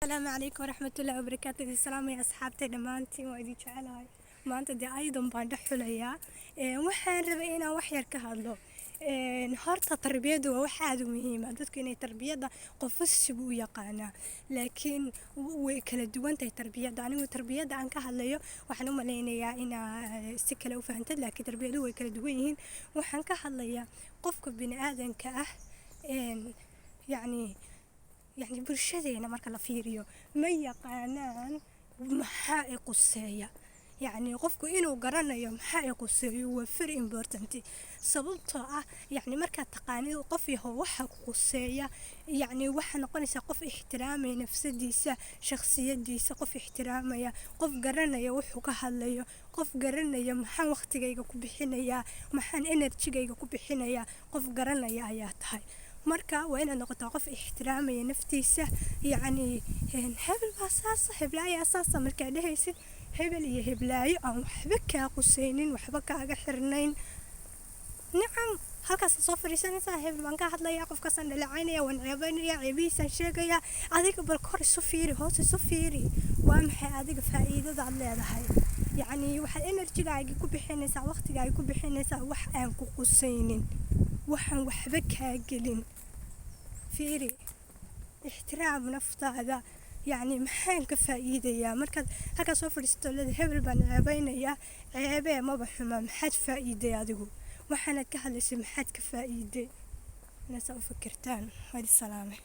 السلام عليكم ورحمة الله وبركاته. السلام يا أصحابتي دمانتي وإدي جعلها ما أنت دي أيضا بندحليا waxaan rabay inaan wax yar ka hadlo horta tarbiyadu waa wax aad u muhiim ah dadku inay tarbiyada qof sibu u yaqaana laakiin way kala duwan tahay tarbiyada anigu tarbiyada aan ka hadlayo waxaan u maleynayaa inaa si kale u fahantayd laakiin tarbiyadu way kala duwan yihiin waxaan ka hadlayaa qofka bini'aadanka ah يعني برشدينا مركا لفيريو ما يقانان محا قصية يعني قفكو إنو قرانيو محا قصية وفر إمبورتنتي سببتها يعني مركا تقاني قفي هو وحا قصية يعني وحا نقونيسا قف احترامي نفس ديسا شخصية ديسا قف احترامي قف قرانيو وحو كهاليو قف قرانيو محا وقتيغيغا كبحينيا محا انرجيغيغا كبحينيا قف قرانيو آياتهاي marka waa inaad noqotaa qof ixtiraamaya naftiisa yani hebel baa saasa heblaayo asaasa markaa dhehaysid hebel iyo heblaayo aan waxba kaa qusaynin waxba kaaga xirnayn nacam halkaas soo fariisanaysaa hebel baan ka hadlayaa qofkaasaan dhaleecaynaya waan ceebaynaya ceebihiisaan sheegaya adiga bal kor isu fiiri hoos isu fiiri waa maxay adiga faa'iidada aad leedahay yani waxaad enerjigaaga ku bixinaysaa waqtigaaga ku bixinaysaa wax aan ku qusaynin waxaan waxba kaa gelin فيري احترام نفطه يعني محان كفايدة مركز هكا سوفر استولد هبل بان عيبينيا عيبه ما بحما محد فايدة ادغو waxana ka hadlaysa maxad ka faa'iiday ana soo fikirtaan wadi salaamay